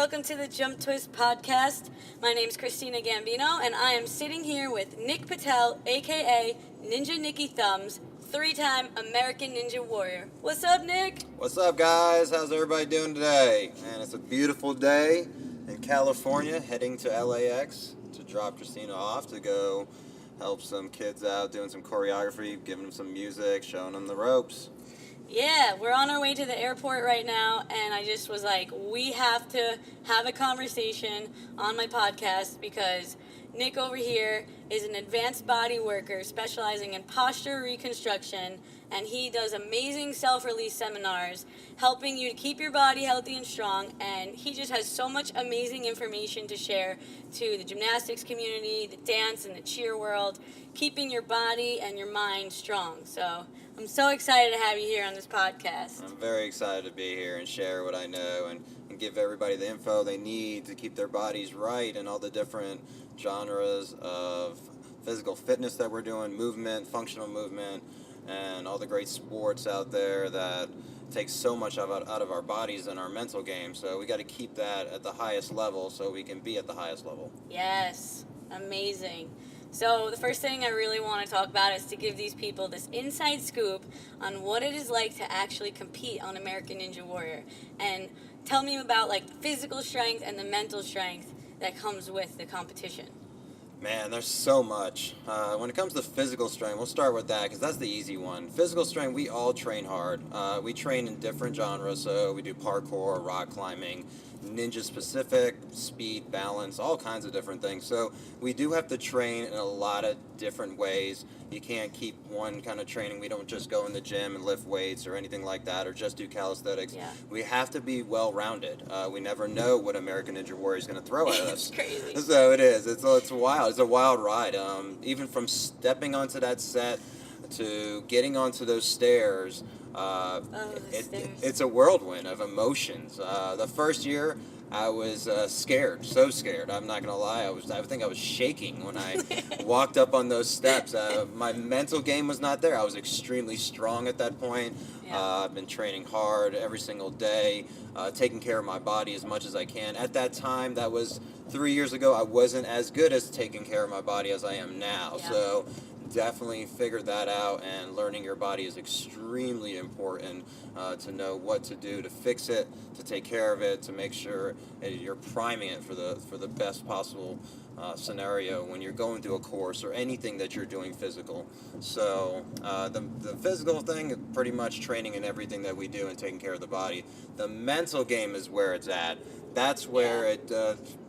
welcome to the Jumptwist Podcast. My name's Christina Gambino, and I am sitting here with Nick Patel, a.k.a. Ninja Nicky Thumbs, 3-time American Ninja Warrior. What's up, Nick? What's up, guys? How's everybody doing today? Man, it's a beautiful day in California, heading to LAX to drop Christina off to go help some kids out, doing some choreography, giving them some music, showing them the ropes. Yeah, we're on our way to the airport right now, and I just was like, we have to have a conversation on my podcast because Nick over here is an advanced body worker specializing in posture reconstruction, and he does amazing self-release seminars helping you to keep your body healthy and strong, and he just has so much amazing information to share to the gymnastics community, the dance and the cheer world, keeping your body and your mind strong. So I'm so excited to have you here on this podcast. I'm very excited to be here and share what I know and give everybody the info they need to keep their bodies right and all the different genres of physical fitness that we're doing, movement, functional movement, and all the great sports out there that take so much out of our bodies and our mental game. So we got to keep that at the highest level so we can be at the highest level. Yes, amazing. So the first thing I really want to talk about is to give these people this inside scoop on what it is like to actually compete on American Ninja Warrior. And tell me about like the physical strength and the mental strength that comes with the competition. Man, there's so much. When it comes to physical strength, we'll start with that because that's the easy one. Physical strength, we all train hard. We train in different genres, so we do parkour, rock climbing, ninja-specific, speed, balance, all kinds of different things. So we do have to train in a lot of different ways. You can't keep one kind of training. We don't just go in the gym and lift weights or anything like that or just do calisthenics. Yeah. We have to be well-rounded. We never know what American Ninja Warrior is going to throw at us. It's crazy. So it is. It's wild. It's a wild ride. Even from stepping onto that set to getting onto those stairs, it's a whirlwind of emotions. The first year, I was scared, so scared. I'm not gonna lie. I think I was shaking when I walked up on those steps. My mental game was not there. I was extremely strong at that point. Yeah. I've been training hard every single day, taking care of my body as much as I can. At that time, that was 3 years ago, I wasn't as good as taking care of my body as I am now. Yeah. So definitely figured that out, and learning your body is extremely important to know what to do to fix it, to take care of it, to make sure you're priming it for the best possible scenario when you're going through a course or anything that you're doing physical. So the physical thing, pretty much training in everything that we do and taking care of the body. The mental game is where it's at. That's where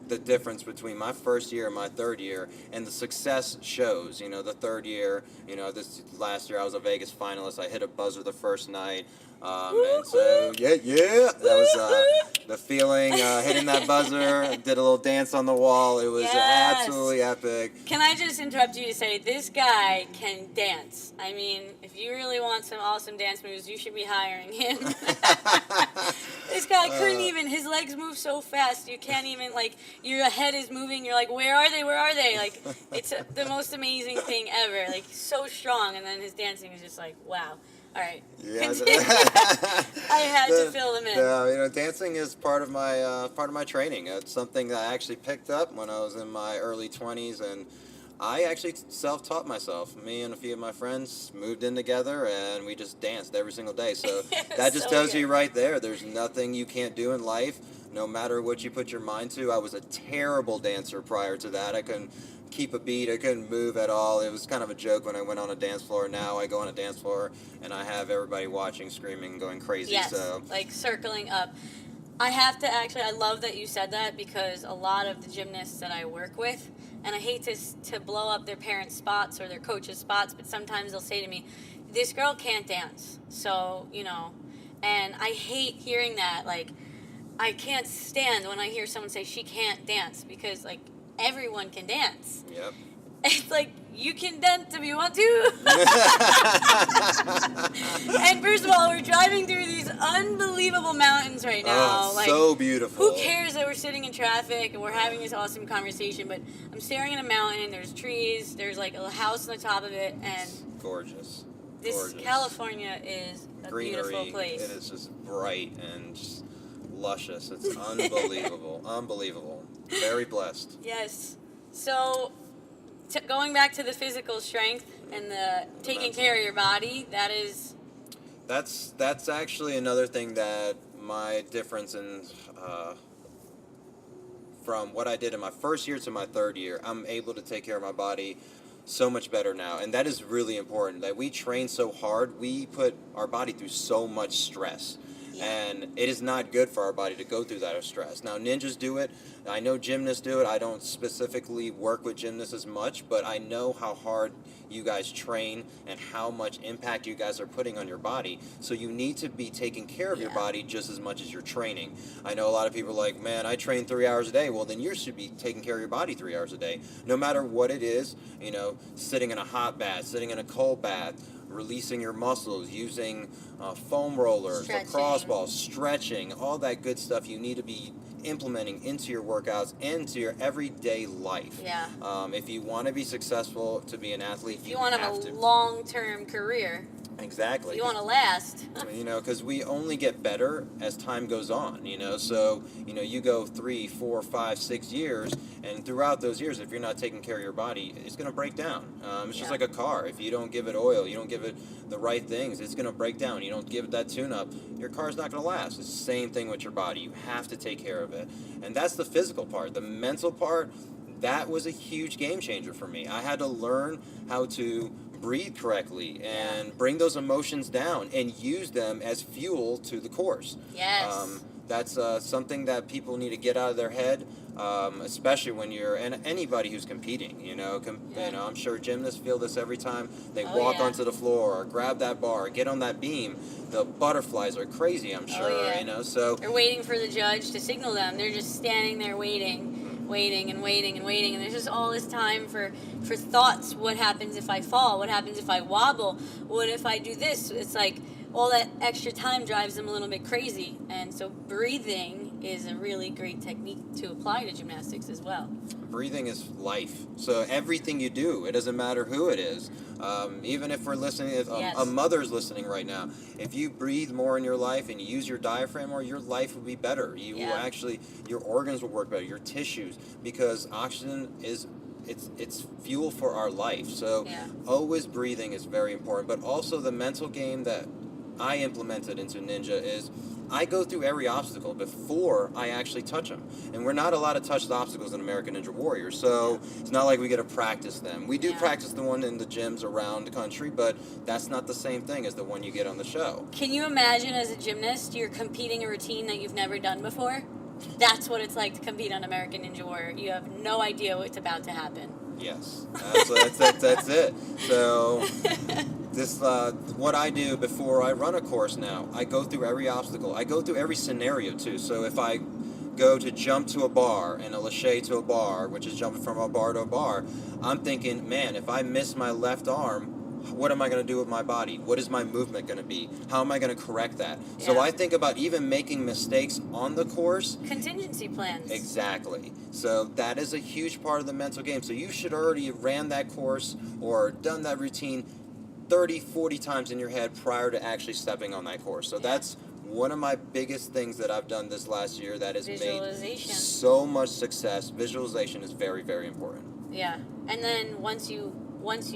the difference between my first year and my third year, and the success shows. You know, the third year, this last year I was a Vegas finalist. I hit a buzzer the first night. And so, that was the feeling, hitting that buzzer, did a little dance on the wall. It was absolutely epic. Can I just interrupt you to say, this guy can dance. I mean, if you really want some awesome dance moves, you should be hiring him. This guy couldn't even, his legs move so fast, you can't even, like, your head is moving, you're like, where are they? Like, it's the most amazing thing ever. Like, so strong, and then his dancing is just like, wow. All right. Yeah, I had to fill them in. Dancing is part of my training. It's something that I actually picked up when I was in my early 20s, and I actually self-taught myself. Me and a few of my friends moved in together, and we just danced every single day. So that just tells you right there, there's nothing you can't do in life, no matter what you put your mind to. I was a terrible dancer prior to that. I couldn't keep a beat. I couldn't move at all. It was kind of a joke when I went on a dance floor. Now I go on a dance floor, and I have everybody watching, screaming, going crazy. Yes, so like circling up. I love that you said that, because a lot of the gymnasts that I work with, and I hate to blow up their parents' spots or their coaches' spots, but sometimes they'll say to me, this girl can't dance. So, and I hate hearing that. Like, I can't stand when I hear someone say she can't dance, because, like, everyone can dance. Yep. It's like, you can dance if you want to. And first of all, we're driving through these unbelievable mountains right now. Oh, so beautiful. Who cares that we're sitting in traffic and we're having this awesome conversation? But I'm staring at a mountain, there's trees, there's like a house on the top of it, and gorgeous. California is a greenery, beautiful place. It is just bright and just luscious. It's unbelievable. Unbelievable. Very blessed. Yes. So, going back to the physical strength and the taking care of your body, that's actually another thing that my difference in from what I did in my first year to my third year, I'm able to take care of my body so much better now. And that is really important. That we train so hard, we put our body through so much stress. Yeah. And it is not good for our body to go through that stress. Now, ninjas do it. I know gymnasts do it. I don't specifically work with gymnasts as much, but I know how hard you guys train and how much impact you guys are putting on your body. So you need to be taking care of your body just as much as you're training. I know a lot of people are like, man, I train 3 hours a day. Well, then you should be taking care of your body 3 hours a day. No matter what it is, sitting in a hot bath, sitting in a cold bath, releasing your muscles, using foam rollers, lacrosse balls, stretching, all that good stuff you need to be implementing into your workouts, into your everyday life. Yeah. If you want to be successful, to be an athlete, you want to have a long-term career. Exactly. You want to last. Because we only get better as time goes on, So, you go 3, 4, 5, 6 years, and throughout those years, if you're not taking care of your body, it's going to break down. It's just like a car. If you don't give it oil, you don't give it the right things, it's going to break down. You don't give it that tune-up, your car's not going to last. It's the same thing with your body. You have to take care of it. And that's the physical part. The mental part, that was a huge game changer for me. I had to learn how to breathe correctly and bring those emotions down and use them as fuel to the course. Yes. That's something that people need to get out of their head, especially when you're, and anybody who's competing, I'm sure gymnasts feel this every time they walk onto the floor or grab that bar or get on that beam. The butterflies are crazy, I'm sure, so. They're waiting for the judge to signal them. They're just standing there waiting and there's just all this time for thoughts. What happens if I fall? What happens if I wobble? What if I do this? It's like all that extra time drives them a little bit crazy, and so breathing is a really great technique to apply to gymnastics as well. Breathing is life. So everything you do, it doesn't matter who it is. Even if we're listening, if a mother's listening right now, if you breathe more in your life and you use your diaphragm more, your life will be better. You will actually, your organs will work better, your tissues, because oxygen is, it's fuel for our life. So always breathing is very important. But also the mental game that I implemented into Ninja is I go through every obstacle before I actually touch them. And we're not allowed to touch the obstacles in American Ninja Warrior, so it's not like we get to practice them. We do practice the one in the gyms around the country, but that's not the same thing as the one you get on the show. Can you imagine as a gymnast, you're competing a routine that you've never done before? That's what it's like to compete on American Ninja Warrior. You have no idea what's about to happen. Yes, that's it. So this what I do before I run a course now, I go through every obstacle. I go through every scenario too. So if I go to jump to a bar and a lache to a bar, which is jumping from a bar to a bar, I'm thinking, man, if I miss my left arm, what am I going to do with my body? What is my movement going to be? How am I going to correct that? Yeah. So I think about even making mistakes on the course. Contingency plans. Exactly. So that is a huge part of the mental game. So you should already have ran that course or done that routine 30, 40 times in your head prior to actually stepping on that course. So that's one of my biggest things that I've done this last year that has made so much success. Visualization is very, very important. Yeah. And then once you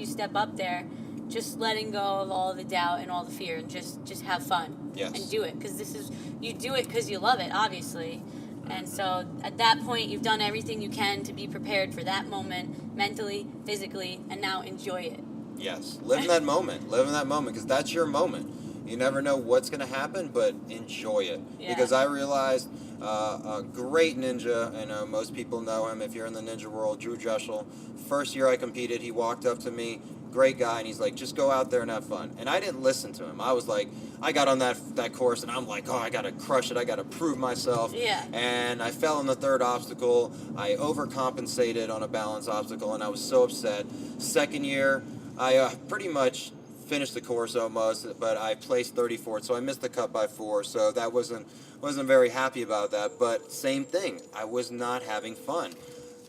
step up there, just letting go of all the doubt and all the fear and just have fun. Yes. And do it, because you do it because you love it, obviously. And so at that point, you've done everything you can to be prepared for that moment, mentally, physically, and now enjoy it. Yes, live in that moment, because that's your moment. You never know what's going to happen, but enjoy it. Yeah. Because I realized a great ninja, and most people know him if you're in the ninja world, Drew Jeschel. First year I competed, he walked up to me, great guy, and he's like, just go out there and have fun. And I didn't listen to him. I was like, I got on that course, and I'm like, oh, I got to crush it. I got to prove myself. Yeah. And I fell on the third obstacle. I overcompensated on a balance obstacle, and I was so upset. Second year, I pretty much finished the course almost, but I placed 34th, so I missed the cut by 4, so that wasn't very happy about that. But same thing, I was not having fun.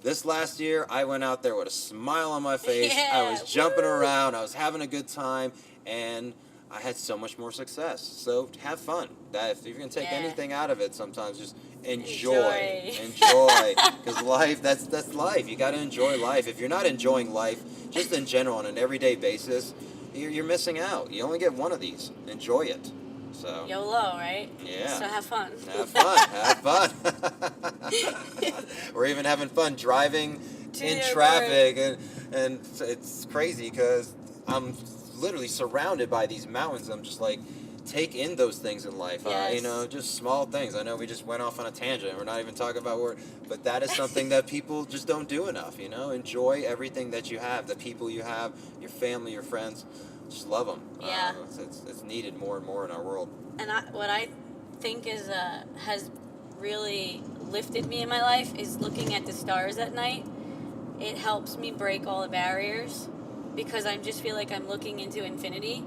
This last year, I went out there with a smile on my face. I was jumping around. I was having a good time. And I had so much more success. So have fun. That if you can take anything out of it, sometimes just enjoy. Because life, that's life. You got to enjoy life. If you're not enjoying life, just in general on an everyday basis, you're missing out. You only get one of these. Enjoy it. So YOLO, right? Yeah. So have fun. Have fun. Have fun. We're even having fun driving in traffic, and it's crazy because I'm literally surrounded by these mountains. I'm just like, take in those things in life. Yes. Just small things. I know we just went off on a tangent. We're not even talking about work, but that is something that people just don't do enough. Enjoy everything that you have, the people you have, your family, your friends. Just love them. Yeah. It's needed more and more in our world. And what I think has really lifted me in my life is looking at the stars at night. It helps me break all the barriers because I just feel like I'm looking into infinity,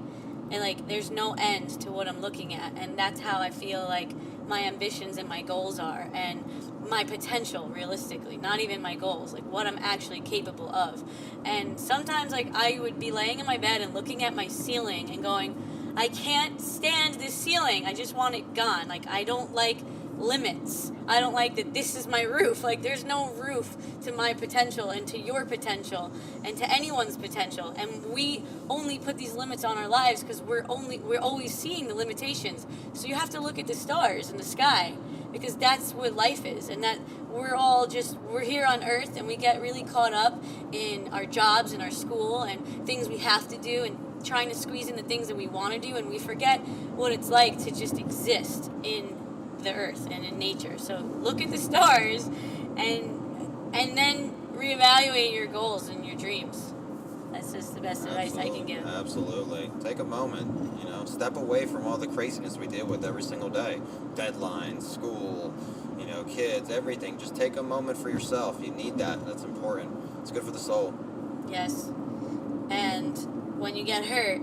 and like there's no end to what I'm looking at, and that's how I feel like my ambitions and my goals are, and my potential realistically, not even my goals, like what I'm actually capable of. And sometimes like I would be laying in my bed and looking at my ceiling and going, I can't stand this ceiling, I just want it gone. Like I don't like limits. I don't like that this is my roof. Like there's no roof to my potential and to your potential and to anyone's potential, and we only put these limits on our lives because we're always seeing the limitations. So you have to look at the stars and the sky, because that's what life is, and that we're here on earth, and we get really caught up in our jobs and our school and things we have to do and trying to squeeze in the things that we want to do, and we forget what it's like to just exist in the earth and in nature. So look at the stars and then reevaluate your goals and your dreams. That's just the best advice I can give. Absolutely. Take a moment, step away from all the craziness we deal with every single day. Deadlines, school, kids, everything. Just take a moment for yourself. You need that. That's important. It's good for the soul. Yes. And when you get hurt,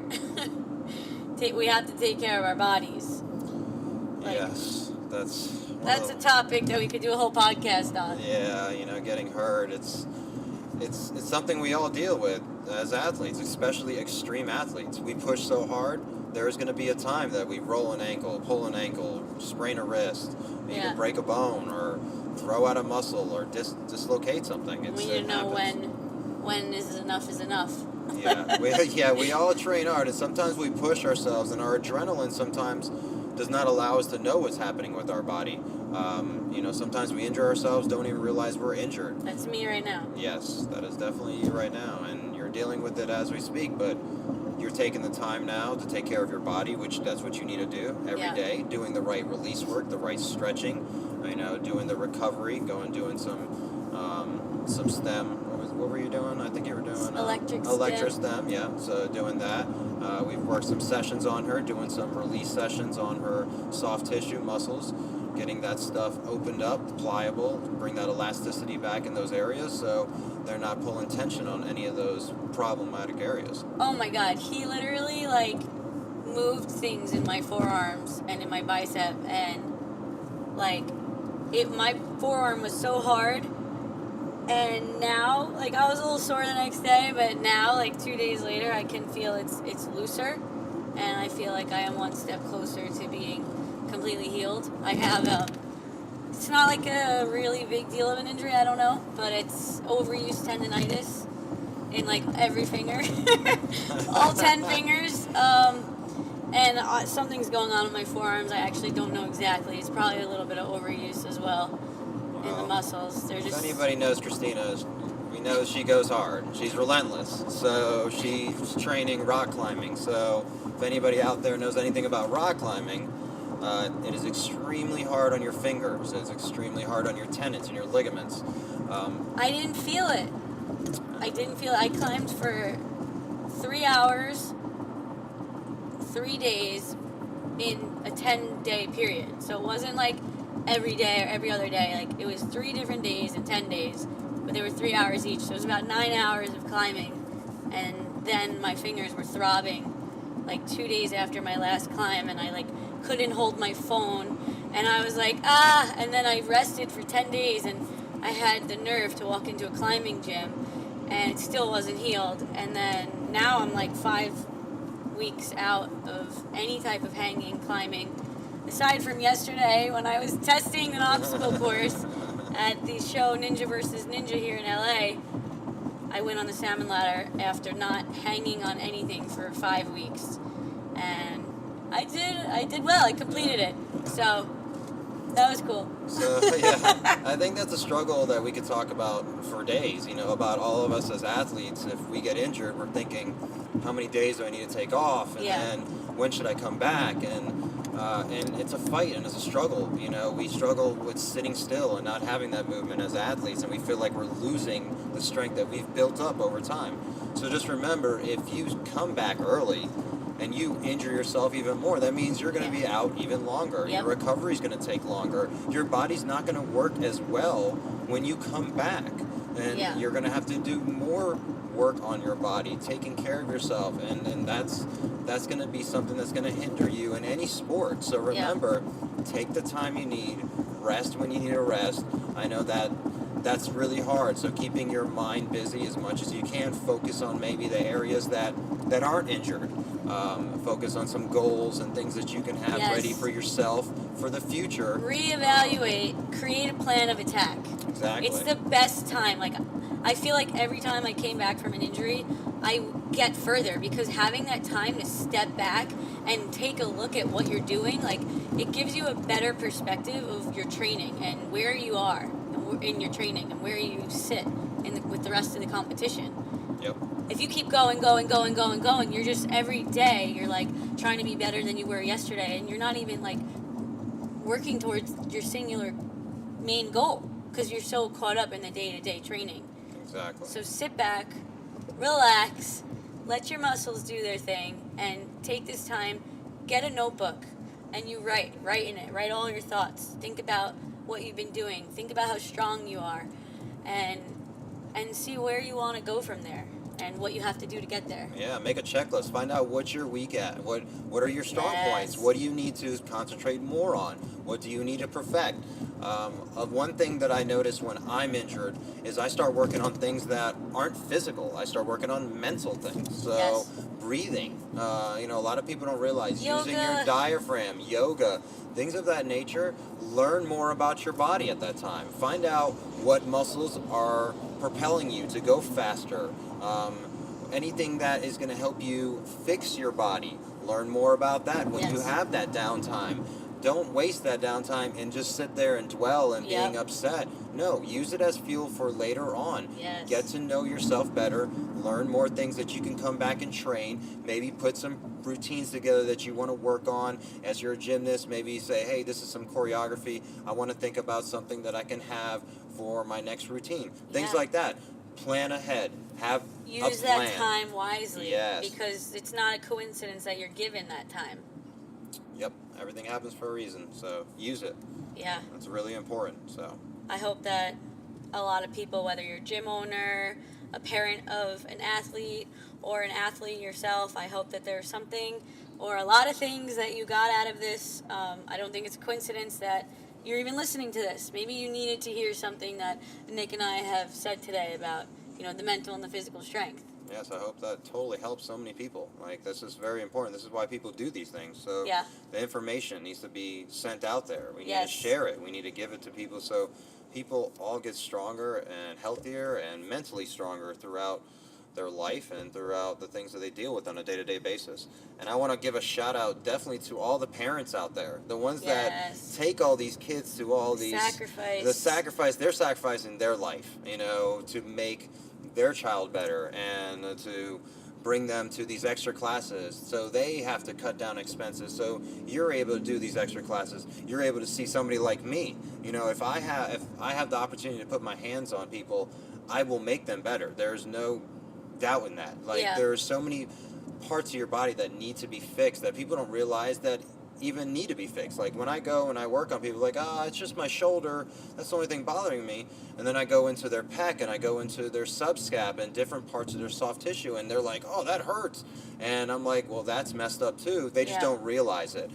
we have to take care of our bodies. Yes. That's a topic that we could do a whole podcast on. Yeah, getting hurt, it's something we all deal with as athletes, especially extreme athletes. We push so hard, there's going to be a time that we roll an ankle, pull an ankle, sprain a wrist, either break a bone or throw out a muscle or dislocate something. We need to know when is enough is enough. We all train hard, and sometimes we push ourselves, and our adrenaline sometimes does not allow us to know what's happening with our body. Sometimes we injure ourselves, don't even realize we're injured. That's me right now. Yes, that is definitely you right now, and you're dealing with it as we speak, but you're taking the time now to take care of your body, which that's what you need to do every day, doing the right release work, the right stretching, doing the recovery, doing some stem. What were you doing? I think you were doing electric stem. Yeah, so doing that. We've worked some sessions on her, doing some release sessions on her soft tissue muscles, getting that stuff opened up, pliable, bring that elasticity back in those areas so they're not pulling tension on any of those problematic areas. Oh my God, he literally moved things in my forearms and in my bicep, and my forearm was so hard. And now, I was a little sore the next day, but now, 2 days later, I can feel it's looser, and I feel like I am one step closer to being completely healed. I have it's not like a really big deal of an injury, I don't know, but it's overuse tendonitis in every finger, all 10 fingers, and something's going on with my forearms. I actually don't know exactly. It's probably a little bit of overuse as well. In the muscles. If anybody knows Christina, we know she goes hard. She's relentless. So she's training rock climbing. So if anybody out there knows anything about rock climbing, it is extremely hard on your fingers. It's extremely hard on your tendons and your ligaments. I didn't feel it. I climbed for 3 hours, 3 days in a 10-day period. So it wasn't every day or every other day. It was 3 different days in 10 days, but they were 3 hours each, so it was about 9 hours of climbing. And then my fingers were throbbing 2 days after my last climb, and I couldn't hold my phone, and I was and then I rested for 10 days, and I had the nerve to walk into a climbing gym, and it still wasn't healed. And then now I'm weeks out of any type of hanging, climbing. Aside from yesterday when I was testing an obstacle course at the show Ninja vs. Ninja here in LA, I went on the salmon ladder after not hanging on anything for 5 weeks. And I did well. I completed it. So that was cool. So, yeah, I think that's a struggle that we could talk about for days, about all of us as athletes. If we get injured, we're thinking, how many days do I need to take off? And then when should I come back? And it's a fight and it's a struggle. We struggle with sitting still and not having that movement as athletes, and we feel like we're losing the strength that we've built up over time. So just remember, if you come back early and you injure yourself even more, that means you're going to be out even longer. Your recovery is going to take longer. Your body's not going to work as well when you come back. And you're going to have to do more work on your body, taking care of yourself. And that's going to be something that's going to hinder you in any sport. So remember, take the time you need, rest when you need to rest. I know that's really hard. So keeping your mind busy as much as you can, focus on maybe the areas that aren't injured. Focus on some goals and things that you can have ready for yourself for the future. Reevaluate, create a plan of attack. Exactly. It's the best time. Like, I feel like every time I came back from an injury, I get further because having that time to step back and take a look at what you're doing, like, it gives you a better perspective of your training and where you are in your training and where you sit with the rest of the competition. Yep. If you keep going, you're just every day, you're like trying to be better than you were yesterday, and you're not even like working towards your singular main goal because you're so caught up in the day-to-day training. Exactly. So sit back, relax, let your muscles do their thing, and take this time, get a notebook, and you write in it, write all your thoughts, think about what you've been doing, think about how strong you are, and see where you want to go from there and what you have to do to get there. Yeah, make a checklist. Find out what you're weak at. What are your strong points? What do you need to concentrate more on? What do you need to perfect? One thing that I notice when I'm injured is I start working on things that aren't physical. I start working on mental things. So breathing. A lot of people don't realize using your diaphragm, yoga, things of that nature. Learn more about your body at that time. Find out what muscles are propelling you to go faster. Anything that is going to help you fix your body. Learn more about that when you have that downtime. Don't waste that downtime and just sit there and dwell and being upset. No, use it as fuel for later on. Yes. Get to know yourself better. Learn more things that you can come back and train. Maybe put some routines together that you want to work on. As you're a gymnast, maybe say, hey, this is some choreography. I want to think about something that I can have for my next routine. Things like that. Plan ahead. Have Use a plan. that time wisely. Yes. Because it's not a coincidence that you're given that time. Yep. Everything happens for a reason. So use it. Yeah. That's really important. So I hope that a lot of people, whether you're a gym owner, a parent of an athlete, or an athlete yourself, I hope that there's something or a lot of things that you got out of this. I don't think it's a coincidence that you're even listening to this. Maybe you needed to hear something that Nick and I have said today about, the mental and the physical strength. yes, I hope that totally helps so many people. Like, this is very important. This is why people do these things. So the information needs to be sent out there. We need to share it. We need to give it to people so people all get stronger and healthier and mentally stronger throughout their life and throughout the things that they deal with on a day-to-day basis. And I want to give a shout out definitely to all the parents out there, the ones that take all these kids to all these they're sacrificing their life, to make their child better and to bring them to these extra classes. So they have to cut down expenses. So you're able to do these extra classes. You're able to see somebody like me. If I have the opportunity to put my hands on people, I will make them better. There's no doubt in that. There are so many parts of your body that need to be fixed that people don't realize that even need to be fixed. Like when I go and I work on people, like, it's just my shoulder, that's the only thing bothering me. And then I go into their pec and I go into their subscap and different parts of their soft tissue, and they're like, oh, that hurts. And I'm like, well, that's messed up too. They just don't realize it.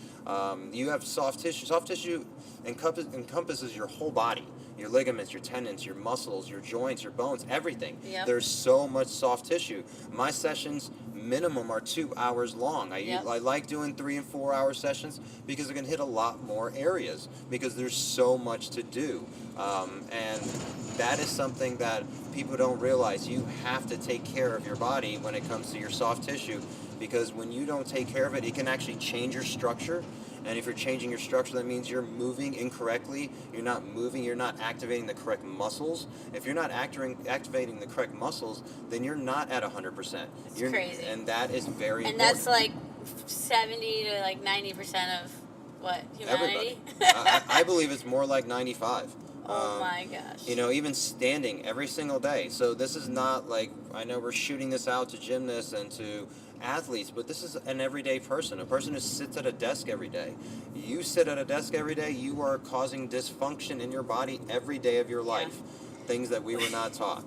You have soft tissue. Soft tissue encompasses your whole body. your ligaments, your tendons, your muscles, your joints, your bones, everything. Yep. There's so much soft tissue. My sessions minimum are 2 hours long. I like doing 3 and 4 hour sessions because I can hit a lot more areas because there's so much to do. And that is something that people don't realize. You have to take care of your body when it comes to your soft tissue, because when you don't take care of it, it can actually change your structure. And if you're changing your structure, that means you're moving incorrectly. You're not moving, you're not activating the correct muscles. If you're not activating the correct muscles, then you're not at 100%. It's crazy. And that is very important. And that's like 70 to like 90% of what, humanity? Everybody. I believe it's more like 95. Oh my gosh. You know, even standing every single day. So this is not like, I know we're shooting this out to gymnasts and to athletes, but this is an everyday person, a person who sits at a desk every day. You sit at a desk every day, you are causing dysfunction in your body every day of your life. Things that we were not taught.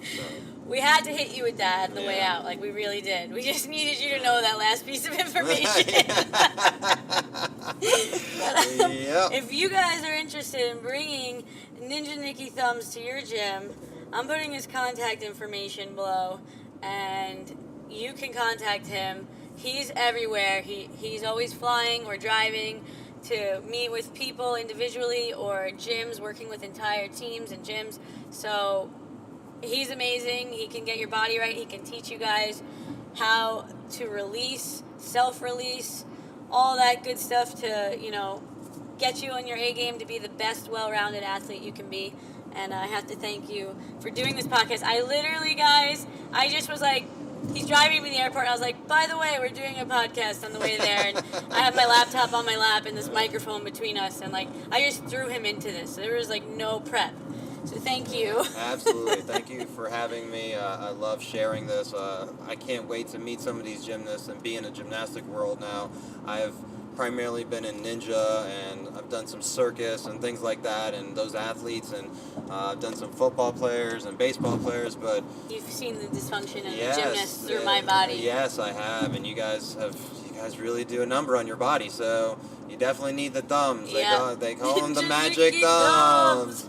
So. We had to hit you with that on the way out, like we really did. We just needed you to know that last piece of information. But, if you guys are interested in bringing Ninja Nicky Thumbs to your gym, I'm putting his contact information below, and you can contact him. He's everywhere. He's always flying or driving to meet with people individually or gyms, working with entire teams and gyms. So he's amazing. He can get your body right. He can teach you guys how to release, self-release, all that good stuff to, you know, get you on your A game to be the best well-rounded athlete you can be. And I have to thank you for doing this podcast. I literally, guys, I just was like, he's driving me to the airport, and I was like, by the way, we're doing a podcast on the way there, and I have my laptop on my lap and this microphone between us, and like, I just threw him into this. There was like no prep. So thank you. Absolutely. Thank you for having me. I love sharing this. I can't wait to meet some of these gymnasts and be in the gymnastic world now. I have primarily been in ninja, and I've done some circus and things like that, and those athletes, and I've done some football players and baseball players, but you've seen the dysfunction in the gymnasts through my body. Yes, I have, and you guys really do a number on your body, so you definitely need the thumbs. Yep. They call them the magic thumbs.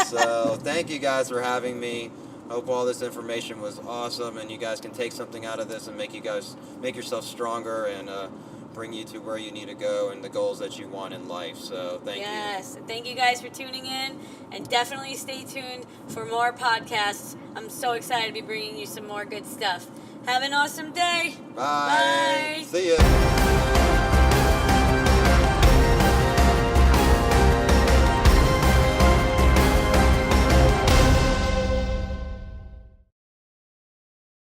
So thank you guys for having me. Hope all this information was awesome, and you guys can take something out of this and make yourself stronger and bring you to where you need to go and the goals that you want in life. So thank you. Yes, thank you guys for tuning in, and definitely stay tuned for more podcasts. I'm so excited to be bringing you some more good stuff. Have an awesome day. Bye. Bye. See ya.